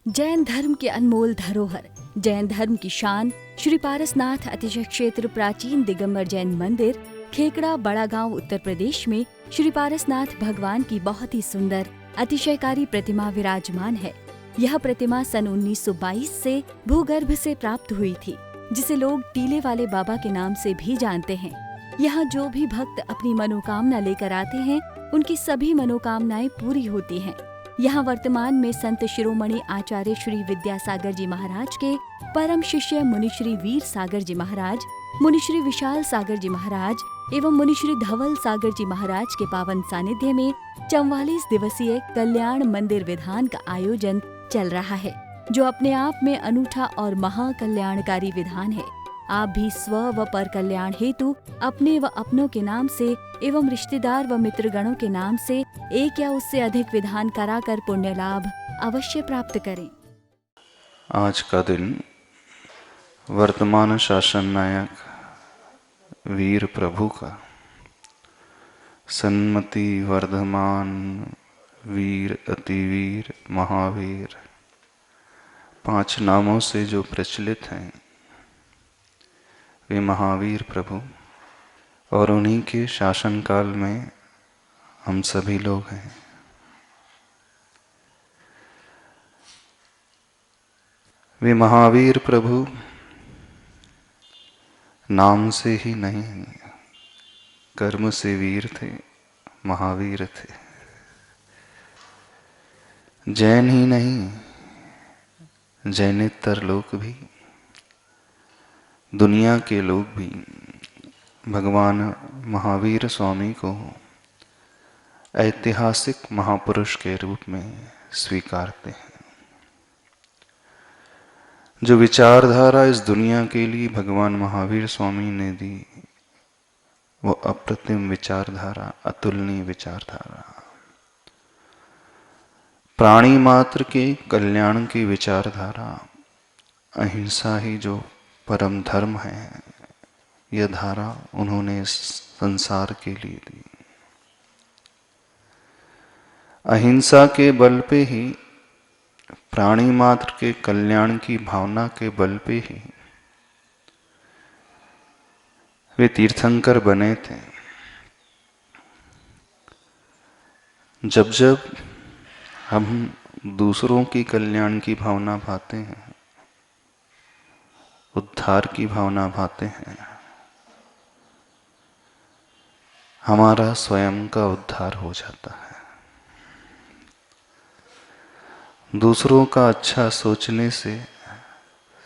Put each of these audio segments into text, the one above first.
जैन धर्म के अनमोल धरोहर, जैन धर्म की शान श्री पारसनाथ अतिशय क्षेत्र प्राचीन दिगंबर जैन मंदिर, खेकड़ा, बड़ा गांव, उत्तर प्रदेश में श्री पारसनाथ भगवान की बहुत ही सुंदर अतिशयकारी प्रतिमा विराजमान है। यह प्रतिमा सन 1922 से भूगर्भ से प्राप्त हुई थी, जिसे लोग टीले वाले बाबा के नाम से भी जानते हैं। यहाँ जो भी भक्त अपनी मनोकामना लेकर आते हैं, उनकी सभी मनोकामनाएं पूरी होती हैं। यहाँ वर्तमान में संत शिरोमणि आचार्य श्री विद्यासागर जी महाराज के परम शिष्य मुनिश्री वीर सागर जी महाराज, मुनिश्री विशाल सागर जी महाराज एवं मुनिश्री धवल सागर जी महाराज के पावन सानिध्य में 44 दिवसीय कल्याण मंदिर विधान का आयोजन चल रहा है, जो अपने आप में अनूठा और महाकल्याणकारी विधान है। आप भी स्व व पर कल्याण हेतु अपने व अपनों के नाम से एवं रिश्तेदार व मित्रगणों के नाम से एक या उससे अधिक विधान कराकर पुण्य लाभ अवश्य प्राप्त करें। आज का दिन वर्तमान शासन नायक वीर प्रभु का, सन्मति वर्धमान वीर अतिवीर महावीर 5 नामों से जो प्रचलित हैं, वे महावीर प्रभु और उन्हीं के शासनकाल में हम सभी लोग हैं। वे महावीर प्रभु नाम से ही नहीं, कर्म से वीर थे, महावीर थे। जैन ही नहीं, जैनेतर लोग भी, दुनिया के लोग भी भगवान महावीर स्वामी को ऐतिहासिक महापुरुष के रूप में स्वीकारते हैं। जो विचारधारा इस दुनिया के लिए भगवान महावीर स्वामी ने दी, वो अप्रतिम विचारधारा, अतुलनीय विचारधारा, प्राणी मात्र के कल्याण की विचारधारा, अहिंसा ही जो परम धर्म है, यह धारा उन्होंने इस संसार के लिए दी। अहिंसा के बल पे ही, प्राणी मात्र के कल्याण की भावना के बल पे ही वे तीर्थंकर बने थे। जब जब हम दूसरों की कल्याण की भावना भाते हैं, उद्धार की भावना भाते हैं, हमारा स्वयं का उद्धार हो जाता है। दूसरों का अच्छा सोचने से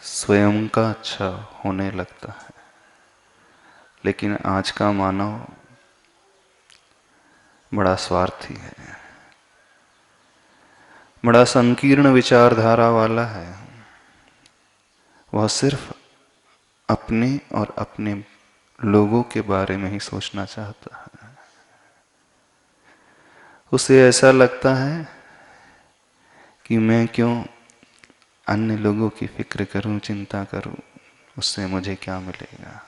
स्वयं का अच्छा होने लगता है। लेकिन आज का मानव बड़ा स्वार्थी है, बड़ा संकीर्ण विचारधारा वाला है। वह सिर्फ अपने और अपने लोगों के बारे में ही सोचना चाहता है। उसे ऐसा लगता है कि मैं क्यों अन्य लोगों की फिक्र करूं, चिंता करूं, उससे मुझे क्या मिलेगा।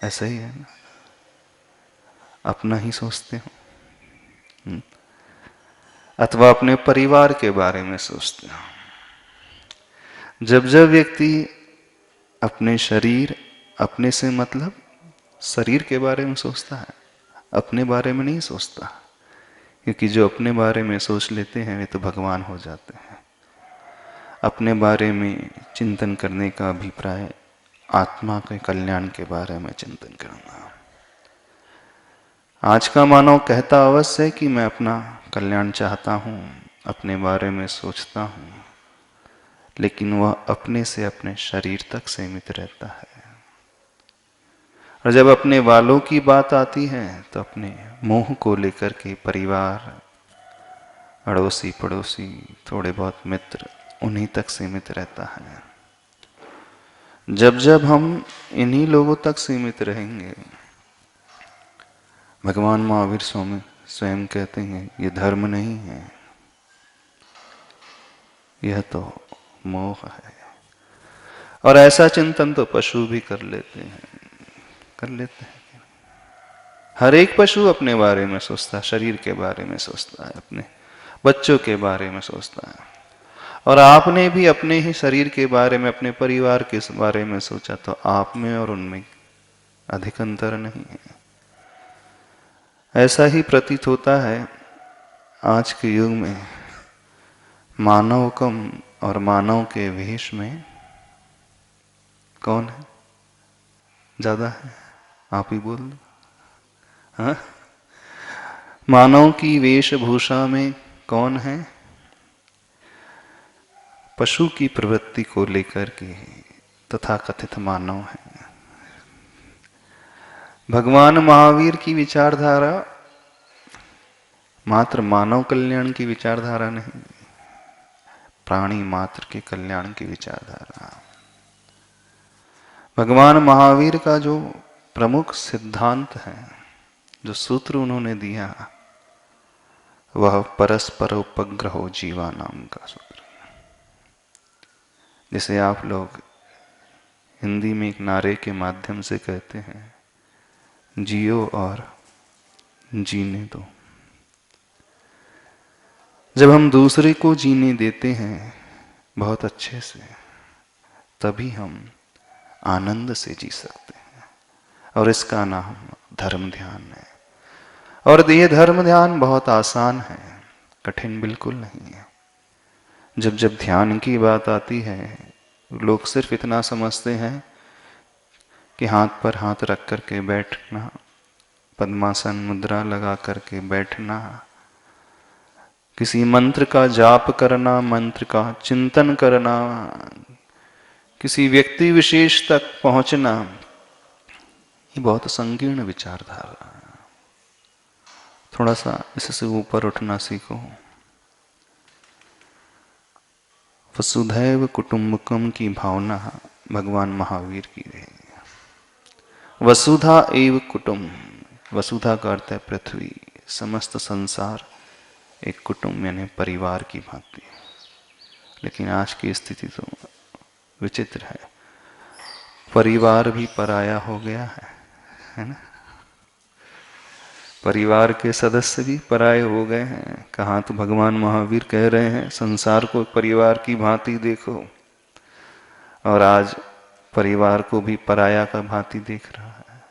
ऐसा ही है ना, अपना ही सोचते हो, अथवा अपने परिवार के बारे में सोचते हो। जब जब व्यक्ति अपने शरीर, अपने से मतलब शरीर के बारे में सोचता है, अपने बारे में नहीं सोचता, क्योंकि जो अपने बारे में सोच लेते हैं वे तो भगवान हो जाते हैं। अपने बारे में चिंतन करने का अभिप्राय आत्मा के कल्याण के बारे में चिंतन करना। आज का मानव कहता अवश्य है कि मैं अपना कल्याण चाहता हूँ, अपने बारे में सोचता हूँ, लेकिन वह अपने से अपने शरीर तक सीमित रहता है। और जब अपने वालों की बात आती है तो अपने मोह को लेकर के परिवार, अड़ोसी पड़ोसी, थोड़े बहुत मित्र, उन्हीं तक सीमित रहता है। जब जब हम इन्हीं लोगों तक सीमित रहेंगे, भगवान महावीर स्वामी स्वयं कहते हैं ये धर्म नहीं है, यह तो मोह है। और ऐसा चिंतन तो पशु भी कर लेते हैं। हर एक पशु अपने बारे में सोचता है, शरीर के बारे में सोचता है, अपने बच्चों के बारे में सोचता है। और आपने भी अपने ही शरीर के बारे में, अपने परिवार के बारे में सोचा तो आप में और उनमें अधिक अंतर नहीं है। ऐसा ही प्रतीत होता है आज के युग में मानव कम और मानव के वेश में कौन है ज्यादा है? आप ही बोल दो। हाँ, मानव की वेशभूषा में कौन है? पशु की प्रवृत्ति को लेकर के तथाकथित मानव है। भगवान महावीर की विचारधारा मात्र मानव कल्याण की विचारधारा नहीं, प्राणी मात्र के कल्याण की विचारधारा। भगवान महावीर का जो प्रमुख सिद्धांत है, जो सूत्र उन्होंने दिया, वह परस्पर उपग्रहो जीवा नाम का सूत्र, जिसे आप लोग हिंदी में एक नारे के माध्यम से कहते हैं, जियो और जीने दो। जब हम दूसरे को जीने देते हैं बहुत अच्छे से, तभी हम आनंद से जी सकते हैं। और इसका नाम धर्म ध्यान है। और ये धर्म ध्यान बहुत आसान है, कठिन बिल्कुल नहीं है। जब जब ध्यान की बात आती है, लोग सिर्फ इतना समझते हैं कि हाथ पर हाथ रख करके बैठना, पद्मासन मुद्रा लगा करके बैठना, किसी मंत्र का जाप करना, मंत्र का चिंतन करना, किसी व्यक्ति विशेष तक पहुंचना, ये बहुत संकीर्ण विचारधारा है। थोड़ा सा इससे ऊपर उठना सीखो। वसुधैव कुटुंबकम की भावना भगवान महावीर की है। वसुधा एव कुटुंब, वसुधा का अर्थ है पृथ्वी, समस्त संसार एक कुटुंब यानी परिवार की भांति। लेकिन आज की स्थिति तो विचित्र है, परिवार भी पराया हो गया है ना। परिवार के सदस्य भी पराये हो गए हैं। कहाँ तो भगवान महावीर कह रहे हैं संसार को परिवार की भांति देखो, और आज परिवार को भी पराया का भांति देख रहा है।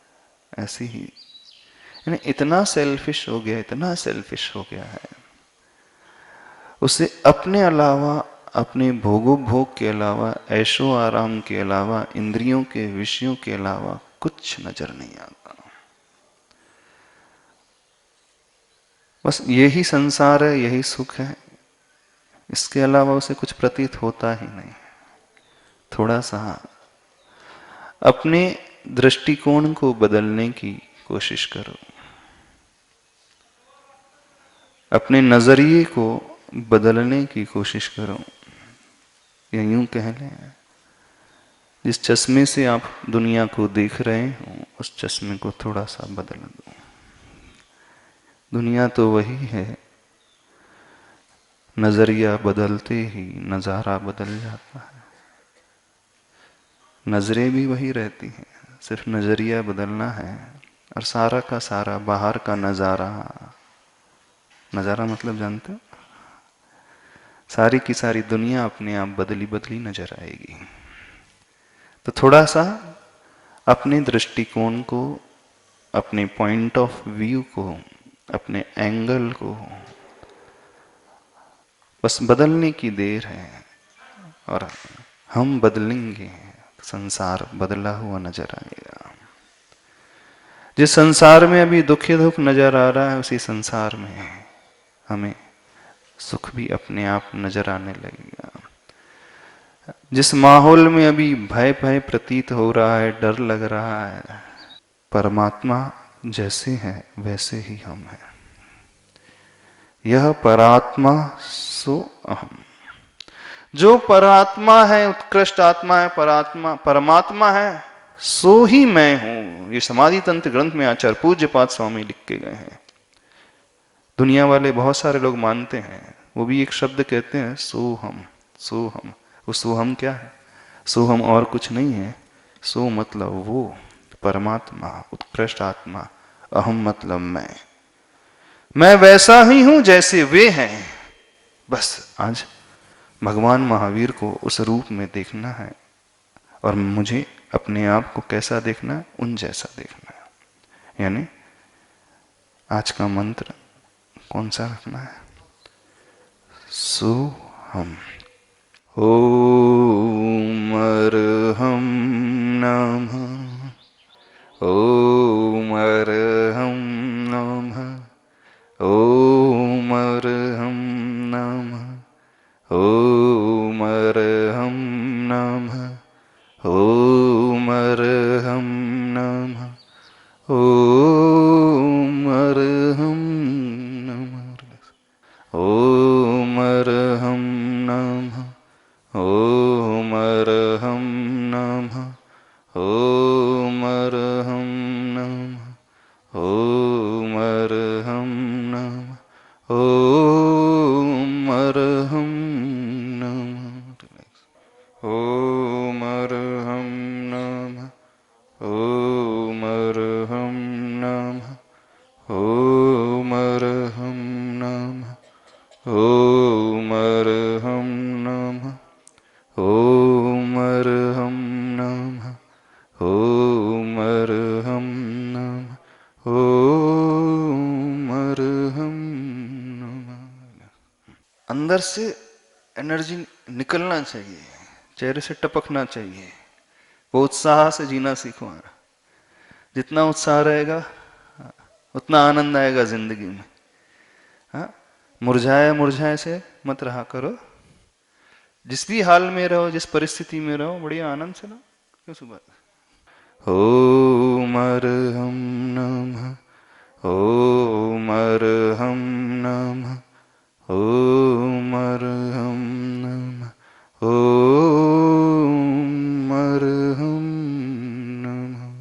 ऐसी ही यानी इतना सेल्फिश हो गया, इतना सेल्फिश हो गया है, उसे अपने अलावा, अपने भोगोपभोग के अलावा, ऐशो आराम के अलावा, इंद्रियों के विषयों के अलावा कुछ नजर नहीं आता। बस यही संसार है, यही सुख है, इसके अलावा उसे कुछ प्रतीत होता ही नहीं। थोड़ा सा अपने दृष्टिकोण को बदलने की कोशिश करो, अपने नजरिए को बदलने की कोशिश करो। या यूं कह लें, जिस चश्मे से आप दुनिया को देख रहे हो, उस चश्मे को थोड़ा सा बदल दो। दुनिया तो वही है, नजरिया बदलते ही नजारा बदल जाता है। नजरें भी वही रहती हैं, सिर्फ नजरिया बदलना है। और सारा का सारा बाहर का नजारा, नजारा मतलब जानते हो, सारी की सारी दुनिया अपने आप बदली बदली नजर आएगी। तो थोड़ा सा अपने दृष्टिकोण को, अपने पॉइंट ऑफ व्यू को, अपने एंगल को बस बदलने की देर है, और हम बदलेंगे, संसार बदला हुआ नजर आएगा। जिस संसार में अभी दुख ही दुख नजर आ रहा है, उसी संसार में हमें सुख भी अपने आप नजर आने लगेगा। जिस माहौल में अभी भय भय प्रतीत हो रहा है, डर लग रहा है, परमात्मा जैसे है वैसे ही हम हैं। यह परात्मा सो अहम। जो परात्मा है, उत्कृष्ट आत्मा है, परमात्मा है, सो ही मैं हूं। ये समाधि तंत्र ग्रंथ में आचार्य पूज्यपाद स्वामी लिख के गए हैं। दुनिया वाले बहुत सारे लोग मानते हैं, वो भी एक शब्द कहते हैं, सोहम। सोहम, वो सोहम क्या है? सोहम और कुछ नहीं है। सो मतलब वो परमात्मा, उत्कृष्ट आत्मा। अहम मतलब मैं वैसा ही हूं जैसे वे हैं। बस आज भगवान महावीर को उस रूप में देखना है और मुझे अपने आप को कैसा देखना है, उन जैसा देखना है। यानी आज का मंत्र कौन सा रखना है? सोहम। ओम अर्हं नमः। ओम अर्हं नमः। ओम अर्हं नमः। ओम अर्हं नमः। ओम अर्हं नमः। ओम अर्हं नमः। ओम अर्हं नमः। ओम अर्हं नमः। ओम अर्हं नमः। ओम अर्हं नमः। ओम अर्हं नमः। ओम अर्हं नमः। ओम अर्हं नमः। ओम अर्हं नमः। ओम अर्हं नमः। ओम अर्हं नमः। ओम अर्हं नमः। ओम अर्हं नमः। अंदर से एनर्जी निकलना चाहिए, चेहरे से टपकना चाहिए। वो उत्साह से जीना सीखो। जितना उत्साह रहेगा उतना आनंद आएगा जिंदगी में। हाँ, मुरझाए मुरझाए से मत रहा करो। जिस भी हाल में रहो, जिस परिस्थिति में रहो, बढ़िया आनंद से रहो। क्यों सुबह ओम अर्हं नमः। ओम अर्हं नमः। ओम अर्हं नमः। ओम अर्हं नमः।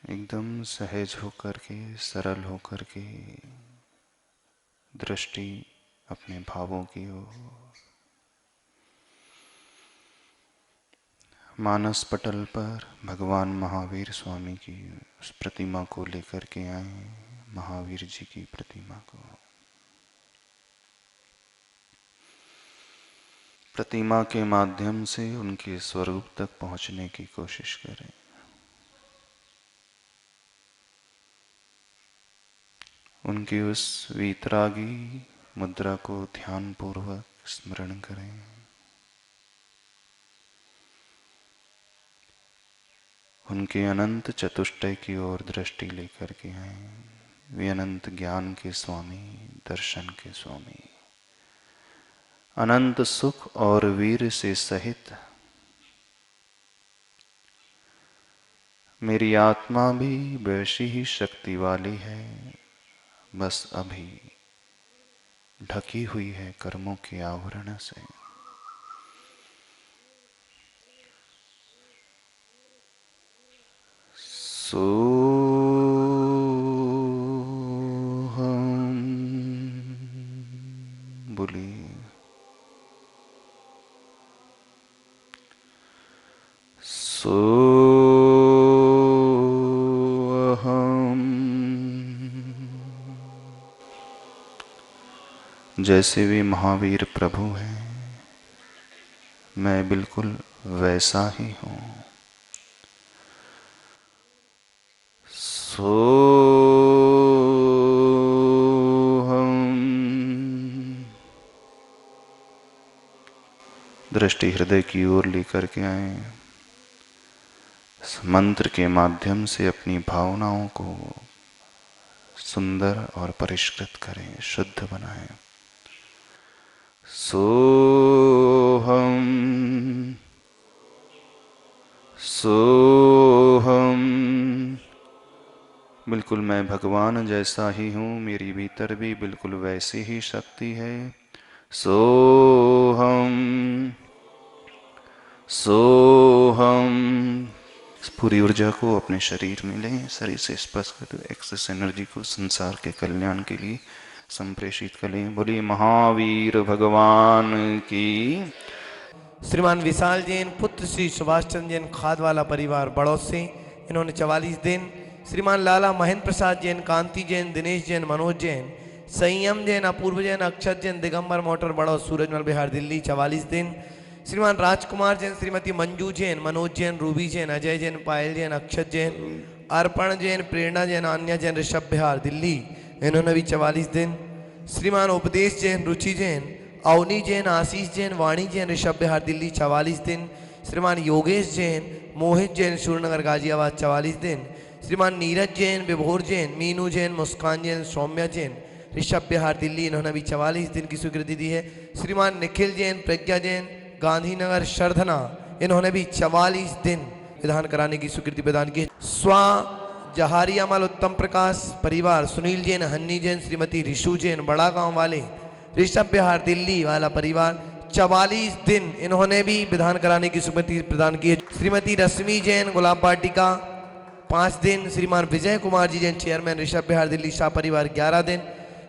एकदम सहज होकर के, सरल होकर के दृष्टि अपने भावों की ओर। मानस पटल पर भगवान महावीर स्वामी की उस प्रतिमा को लेकर के आए, महावीर जी की प्रतिमा को। प्रतिमा के माध्यम से उनके स्वरूप तक पहुंचने की कोशिश करें। उनकी उस वीतरागी मुद्रा को ध्यानपूर्वक स्मरण करें। उनके अनंत चतुष्टय की ओर दृष्टि लेकर के आए। वे अनंत ज्ञान के स्वामी, दर्शन के स्वामी, अनंत सुख और वीर से सहित मेरी आत्मा भी वैसी ही शक्ति वाली है, बस अभी ढकी हुई है कर्मों के आवरण से। सोहम, बोलिए सोहम। जैसे भी महावीर प्रभु हैं, मैं बिल्कुल वैसा ही हूँ। सोहम। दृष्टि हृदय की ओर लेकर के आए। इस मंत्र के माध्यम से अपनी भावनाओं को सुंदर और परिष्कृत करें, शुद्ध बनाएं। सोहम, सोहम। बिल्कुल मैं भगवान जैसा ही हूँ, मेरी भीतर भी बिल्कुल वैसी ही शक्ति है। सोहम, सोहम। इस पूरी ऊर्जा को अपने शरीर में लें, शरीर से स्पर्श कर एक्सेस एनर्जी को संसार के कल्याण के लिए संप्रेषित करें। बोलिए महावीर भगवान की। श्रीमान विशाल जैन पुत्र श्री सुभाष चंद्र जैन खादवाला परिवार बड़ौद से, इन्होंने 44 दिन। श्रीमान लाला महेंद्र प्रसाद जैन, कांति जैन, दिनेश जैन, मनोज जैन, संयम जैन, अपूर्व जैन, अक्षत जैन, दिगंबर मोटर बड़ौद, सूरजमल बिहार दिल्ली 44 दिन। श्रीमान राजकुमार जैन, श्रीमती मंजू जैन, मनोज जैन, रूबी जैन, अजय जैन, पायल जैन, अक्षत जैन, अर्पण जैन, प्रेरणा जैन, आन्या जैन, ऋषभ बिहार दिल्ली, इन्होंने भी 44 दिन। श्रीमान उपदेश जैन, रुचि जैन, अवनी जैन, आशीष जैन, वाणी जैन, ऋषभ बिहार दिल्ली 44 दिन। श्रीमान योगेश जैन, मोहित जैन, सूर्यनगर गाजियाबाद 44 दिन। श्रीमान नीरज जैन, विभोर जैन, मीनू जैन, मुस्कान जैन, सौम्या जैन, ऋषभ बिहार दिल्ली, इन्होंने भी 44 दिन की स्वीकृति दी है। श्रीमान निखिल जैन, प्रज्ञा जैन, गांधीनगर शर्धना, इन्होंने भी 44 दिन विधान कराने की स्वीकृति प्रदान की। स्वा जहारियामल उत्तम प्रकाश परिवार, सुनील जैन, हन्नी जैन, श्रीमती ऋषु जैन, बड़ा गांव वाले, ऋषभ बिहार दिल्ली वाला परिवार 44 दिन इन्होंने भी विधान कराने की स्वीकृति प्रदान की है। श्रीमती रश्मि जैन, गुलाब वाटिका 5 दिन। श्रीमान विजय कुमार जी जैन, चेयरमैन, ऋषभ बिहार दिल्ली, शाह परिवार 11 दिन।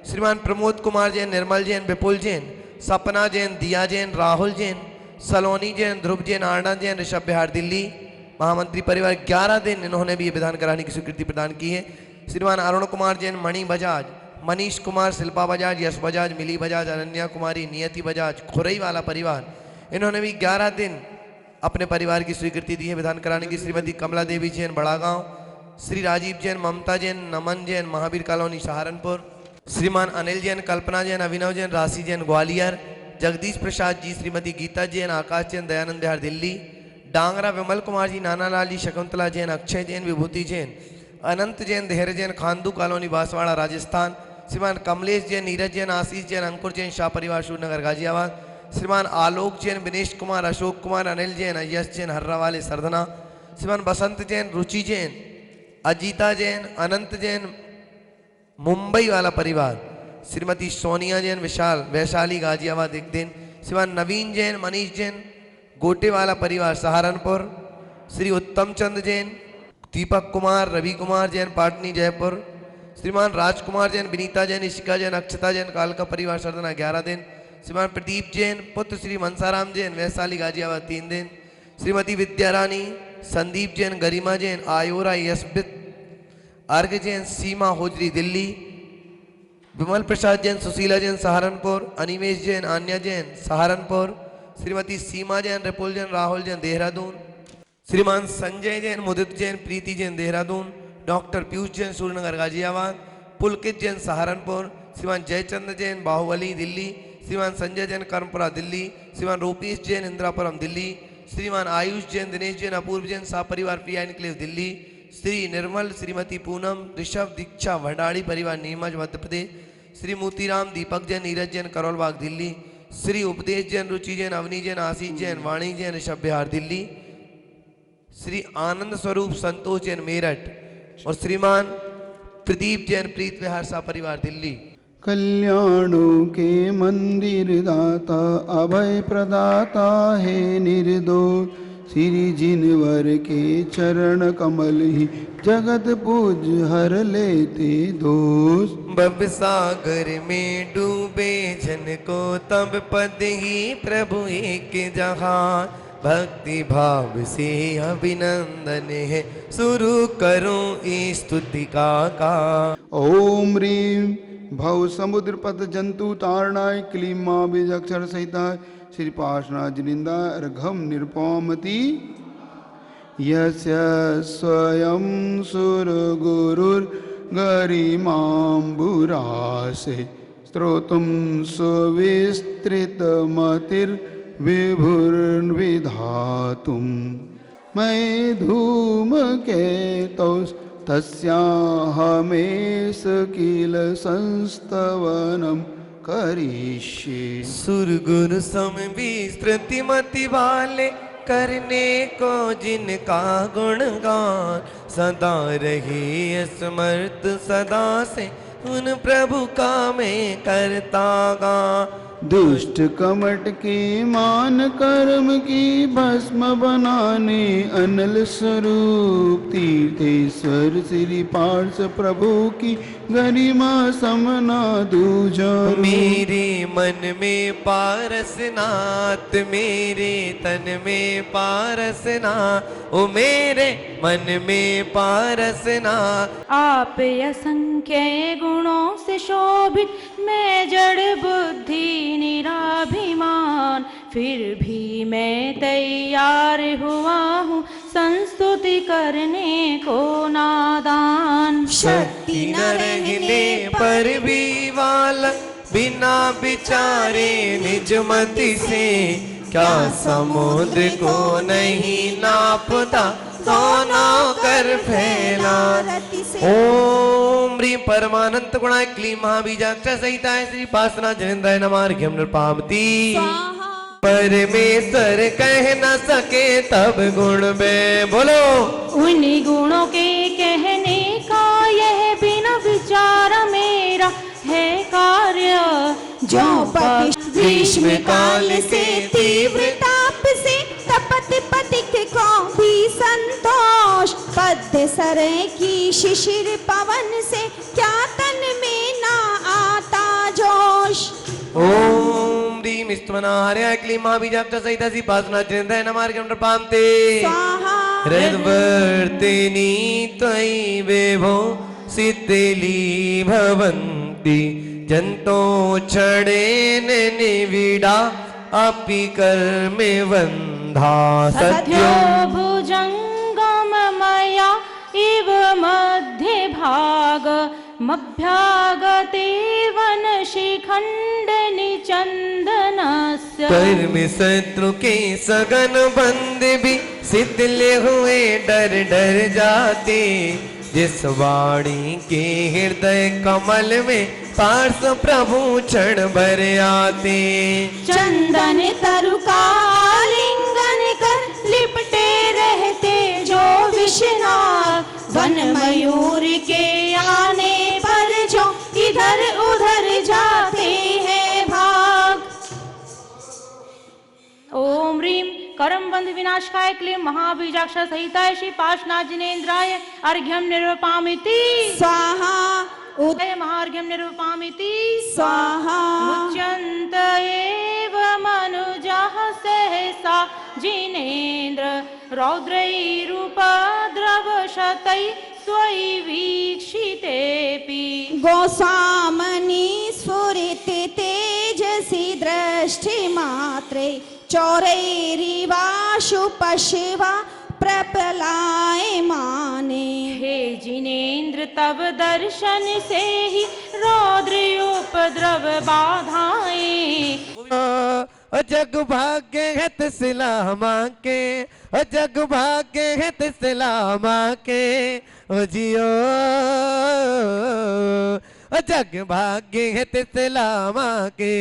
श्रीमान प्रमोद कुमार जैन, निर्मल जैन, विपुल जैन, सपना जैन, दिया जैन, राहुल जैन, सलोनी जैन, ध्रुव जैन, आनंद जैन, ऋषभ बिहार दिल्ली, महामंत्री परिवार 11 दिन इन्होंने भी विधान कराने की स्वीकृति प्रदान की है। श्रीमान अरुण कुमार जैन, मणि बजाज, मनीष कुमार, शिल्पा बजाज, यश बजाज, मिली बजाज, अनन्या कुमारी, नियति बजाज, खुरई वाला परिवार, इन्होंने भी 11 दिन अपने परिवार की स्वीकृति दी है विधान कराने की। श्रीमती कमला देवी जैन, बड़ा गांव, श्री राजीव जैन, ममता जैन, नमन जैन, महावीर कॉलोनी सहारनपुर, श्रीमान अनिल जैन, कल्पना जैन, अभिनव जैन, राशि जैन, ग्वालियर, जगदीश प्रसाद जी, श्रीमती गीता जैन, आकाश जैन, दयानंद बिहार दिल्ली, डांगरा विमल कुमार जी, नानालाल जी, शकुंतला जैन, अक्षय जैन, विभूति जैन, अनंत जैन, धैर्य जैन, खांदू कॉलोनी बांसवाड़ा राजस्थान, श्रीमान कमलेश जैन, नीरज जैन, आशीष जैन, अंकुर जैन, शाह परिवार सूरनगर गाजियाबाद, श्रीमान आलोक जैन, विनेश कुमार, अशोक कुमार, अनिल जैन, यश जैन, हर्रा वाले सरदना, श्रीमान बसंत जैन, रुचि जैन, अजीता जैन, अनंत जैन, मुंबई वाला परिवार, श्रीमती सोनिया जैन, विशाल वैशाली गाजियाबाद 1 दिन, श्रीमान नवीन जैन, मनीष जैन, गोटे वाला परिवार सहारनपुर, श्री उत्तम चंद जैन, दीपक कुमार, रवि कुमार जैन, पाटनी जयपुर, श्रीमान राजकुमार जैन, विनीता जैन, इशिका जैन, अक्षता जैन, कालका परिवार सरदना 11 दिन, श्रीमान प्रदीप जैन, पुत्र श्री मनसाराम जैन, वैशाली गाजियाबाद 3 दिन, श्रीमती विद्या रानी, संदीप जैन, गरिमा जैन, आयोरा, यशबित, अर्घ जैन, सीमा होजरी दिल्ली, विमल प्रसाद जैन, सुशीला जैन, सहारनपुर, अनिमेश जैन, आन्या जैन, सहारनपुर, श्रीमती सीमा जैन, रिपुल जैन, राहुल जैन, देहरादून, श्रीमान संजय जैन, मुदित जैन, प्रीति जैन, देहरादून, डॉक्टर पीयूष जैन, सूर्यनगर गाजियाबाद, पुलकित जैन, सहारनपुर, श्रीमान जयचंद्र जैन, बाहुबली दिल्ली, श्रीमान संजय जैन, कर्मपुरा दिल्ली, श्रीमान रूपेश जैन, इंदिरापुरम दिल्ली, श्रीमान आयुष जैन, दिनेश जैन, अपूर्व जैन, शाह परिवार प्रिया एनक्लेव दिल्ली, श्री निर्मल, श्रीमती पूनम, ऋषभ दीक्षा, भंडारी परिवार नीमच मध्य प्रदेश, श्री मोतीराम, दीपक जैन, नीरज जैन, करोलबाग दिल्ली, श्री उपदेश जैन, रुचि जैन, अवनी जैन, आशीष जैन, वाणी जैन, ऋषभ बिहार दिल्ली, श्री आनंद स्वरूप, संतोष जैन, मेरठ, और श्रीमान प्रदीप जैन, प्रीत विहार, शाह परिवार दिल्ली, कल्याणों के मंदिर दाता अभय प्रदाता है निर्दोष। श्री जिनवर के चरण कमल ही जगत पूज हर लेते दोष। भव सागर में डूबे जन को तब पद ही प्रभु एक जहान। भक्ति भाव से अभिनंदन है शुरू करो इस स्तुति का। ओम ह्रीं भव समुद्र पद जंतु तारणाय क्लीं मां बीजाक्षर सहिताय श्री पार्श्वनाथ जिनिंदा अर्घम निरुपमति। यस्य स्वयं सुर गुरुर् गरिमाम्बुरासे स्तोत्रं सुविस्तृतमतिर्विभुर्विधातुं। मैं धूमकेतौ तस्याहमेष किल संस्तवनं करिष्ये। सुर गुरु सम विस्तृति मति वाले करने को जिनका गुणगान। सदा रही समर्थ सदा से उन प्रभु का मैं करता गा। दुष्ट कमट के मान कर्म की भस्म बनाने अनल स्वरूप तीर्थेश्वर श्री पार्श प्रभु की गरिमा समना दूजा। मेरे मन में पारसनाथ मेरे तन में पारसनाथ ओ मेरे मन में पारसनाथ। आप असंख्य गुणों से शोभित मैं जड़ बुद्धि निराभिमान। फिर भी मैं तैयार हुआ हूँ संस्तुति करने को नादान। शक्ति न रहने पर भी वाला बिना विचारे निज मति से। क्या समुद्र को नहीं नापता दोनों कर फैला। ओम ह्रीं परमानंद गुणाय क्लीं महाबीजाक्षर सहिताय श्री पार्श्वनाथ जिनेन्द्राय नमः अर्घ्यं नृपामति। परमेश्वर कह न सके तब गुण में बोलो। उन्हीं गुणों के कहने का यह बिना विचार मेरा है कार्य। जो पति ग्रीष्म काल से तीव्र ताप से तपत पथिक को भी संतोष। पद्य सर की शिशिर पवन से क्या तन में ना आता जोश। ओम ह्रीं स्तवनार्याय क्लीं महाबीजाक्षर सहिताय श्री पार्श्वनाथ जिनेन्द्राय नमः अर्घ्यं नृपामते। हृद्वर्तिनी त्वयि विभो सिद्धिली भवन्ति। जंतो क्षणेन निविडा अपि कर्मे वन्धा। सद्यो भुजंगम मया इव मध्ये भाग मभ्यागते वन शिखंड निचंदनस्य। कर्म शत्रु के सगन बंद भी शिथिल हुए डर डर जाते। जिस वाणी के हृदय कमल में पार्श्व प्रभु क्षण भर आते। चंदन तरुका लिंगन कर लिपटे रहते जो विषनाग। वन मयूर के आने पर जो इधर उधर जाते हैं भाग। ओम ह्रीं करम बंध विनाशकाय क्लीं महाबीजाक्षर सहिताय श्री पार्श्वनाथ जिनेन्द्राय अर्घ्यं निरूपयामि। स्वाहा उदय महार्घ्यं निरूपयामि। स्वाहा मुच्यन्त एव मनुजः सहसा जिनेन्द्र रौद्रैरुपद्रवशतैः त्वयि वीक्षितेऽपि। गोस्वामनि स्फुरित तेजसि दृष्टि मात्रे चौरैरिवाशु पशिवा प्रपलायमाने। हे जिनेन्द्र तब दर्शन से ही रौद्रोपद्रव बाधाएं। जग भाग्य है तिसलामा के जग भाग्य है तिसलामा के ओ जियो। जग भाग्य है तिसलामा के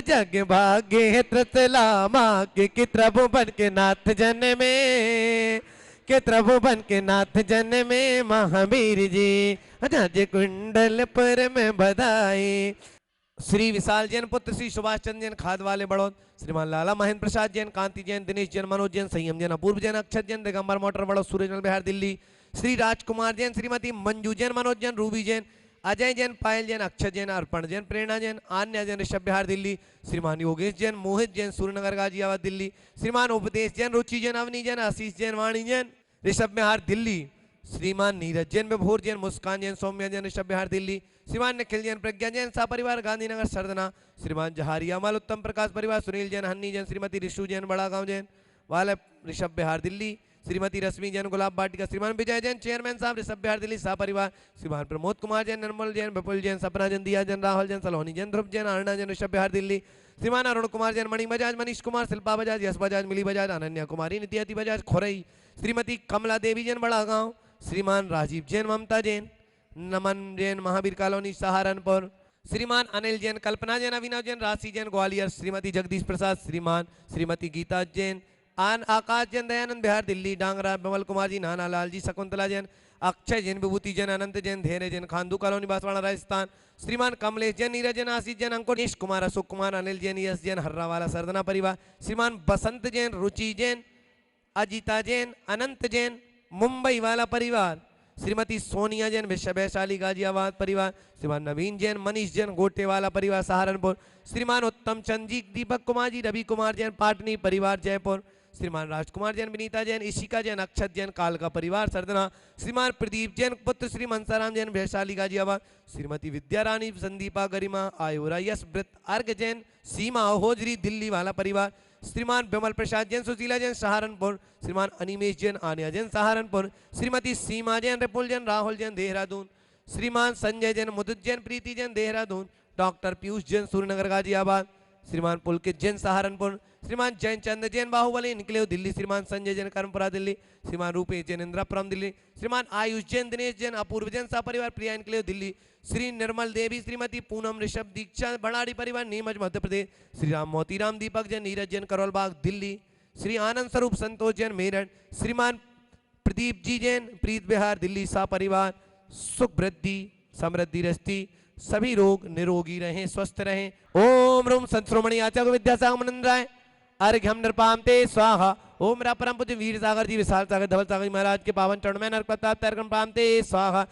जग भाग्य है तिसलामा के। कि प्रभु बन के नाथ जन में के प्रभु बन के नाथ जन में महावीर जी। राज कुंडल पर में बधाई श्री विशाल जैन पुत्र श्री सुभाष चंद्र जैन खाद वाले बड़ौद, श्रीमान लाला महेंद्र प्रसाद जैन, कांति जैन, दिनेश जैन, मनोज जैन, संयम जैन, अपूर्व जैन, अक्षत जैन, दिगंबर मोटर बड़ौद, सूरजमल बिहार दिल्ली, श्री राजकुमार जैन, श्रीमती मंजू जैन, मनोज जैन, रूबी जैन, अजय जैन, पायल जैन, अक्षत जैन, अर्पण जैन, प्रेरणा जैन, आन्या जैन, ऋषभ बिहार दिल्ली, श्रीमान योगेश जैन, मोहित जैन, सूर्यनगर गाजियाबाद दिल्ली, श्रीमान उपदेश जैन, रुचि जैन, अवनी जैन, आशीष जैन, वाणी जैन, ऋषभ बिहार दिल्ली, श्रीमान नीरज जैन, विभोर जैन, मुस्कान जैन, सौम्या जैन, ऋषभ बिहार दिल्ली, श्रीमान निखिल जैन, प्रज्ञा जैन, सा परिवार गांधीनगर सरदना, श्रीमान जहारी अमल उत्तम प्रकाश परिवार, सुनील जैन, हन्नी जैन, श्रीमती ऋषु जैन, बड़ा गांव जैन वाले ऋषभ बिहार दिल्ली, श्रीमती रश्मि जैन, गुलाब बाटिका, श्रीमान विजय जैन, चेयरमैन साहब ऋषभ बिहार दिल्ली सा परिवार, श्रीमान प्रमोद कुमार जैन, निर्मल जैन, विपुल जैन, सपना जैन, दिया जैन, राहुल जैन, सलोनी जैन, ध्रुव जैन, अरुणा जैन, ऋषभ बिहार दिल्ली, श्रीमान अरुण कुमार जैन, मणि बजाज, मनीष कुमार, शिल्पा बजाज, यश बजाज, मिली बजाज, अनन्या कुमारी, नित्याति बजाज, खोरई, श्रीमती कमला देवी जैन, बड़ा गांव, श्रीमान राजीव जैन, ममता जैन, नमन जैन, महावीर कॉलोनी सहारनपुर, श्रीमान अनिल जैन, कल्पना जैन, अभिनव जैन, राशि जैन, ग्वालियर, श्रीमती जगदीश प्रसाद, श्रीमान श्रीमती गीता जैन, आकाश जैन, दयानंद बिहार दिल्ली, डांगरा, विमल कुमार जी, नाना लाल जी, शकुंतला जैन, अक्षय जैन, विभूति जैन, अनंत जैन, धैर्य जैन, खांदू कॉलोनी बांसवाड़ा राजस्थान, श्रीमान कमलेश जैन, नीरज जैन, आशीष जैन, अंकुश कुमार, अशोक कुमार, अनिल जैन, यश जैन, हर्रावाला सरदना परिवार, श्रीमान बसंत जैन, रुचि जैन, अजिता जैन, अनंत जैन, मुंबई वाला परिवार, श्रीमती सोनिया जैन, वैशाली गाजियाबाद परिवार, श्रीमान नवीन जैन, मनीष जैन, गोटे वाला परिवार सहारनपुर, श्रीमान उत्तम चंद जी, दीपक कुमार जी, रवि कुमार जैन, पाटनी परिवार जयपुर, श्रीमान राजकुमार जैन, विनीता जैन, इशिका जैन, अक्षत जैन, कालका परिवार सरदना, श्रीमान प्रदीप जैन, पुत्र श्री मनसाराम जैन, वैशाली गाजियाबाद, श्रीमती विद्या रानी, संदीपा गरिमा, आयोरा, यश व्रत, अर्घ जैन, सीमा होजरी, दिल्ली वाला परिवार, श्रीमान विमल प्रसाद जैन, सुशीला जैन, सहारनपुर, श्रीमान अनिमेश जैन, आन्या जैन, सहारनपुर, श्रीमती सीमा जैन, रिपुल जैन, राहुल जैन, देहरादून, श्रीमान संजय जैन, मुदुत जैन, प्रीति जैन, देहरादून, डॉक्टर पीयूष जैन, सूर्यनगर गाजियाबाद, श्रीमान पुलकित जैन, सहारनपुर, श्रीमान जैन चंद्र जैन, बाहुबली निकले दिल्ली, श्रीमान संजय जैन, कर्मपुरा दिल्ली, श्रीमान रूपेश जैन, इंदिरापुरम दिल्ली, श्रीमान आयुष जैन, दिनेश जैन, अपूर्व जैन, सा परिवार प्रिया निकले दिल्ली, श्री निर्मल देवी, श्रीमती पूनम ऋषभ दीक्षा, भंडारी परिवार नीमच मध्य प्रदेश, श्री राम मोतीराम, दीपक जैन, नीरज जैन, करोल बाग दिल्ली, श्री आनंद स्वरूप संतोष जैन, मेरठ, श्रीमान प्रदीप जी जैन, प्रीत बिहार दिल्ली, सा परिवार, सुख वृद्धि समृद्धि रस्ती, सभी रोग निरोगी रहें, स्वस्थ रहें। ओम रूम संश्रोमणि आचार्य विद्यासागराय अर्घ्यम नृपामते स्वाहा। ओम मेरा परम पूज्य वीर सागर जी, विशाल सागर, धवल सागर महाराज के पावन चरण में नरक प्रताप तर्कम पामते स्वाहा।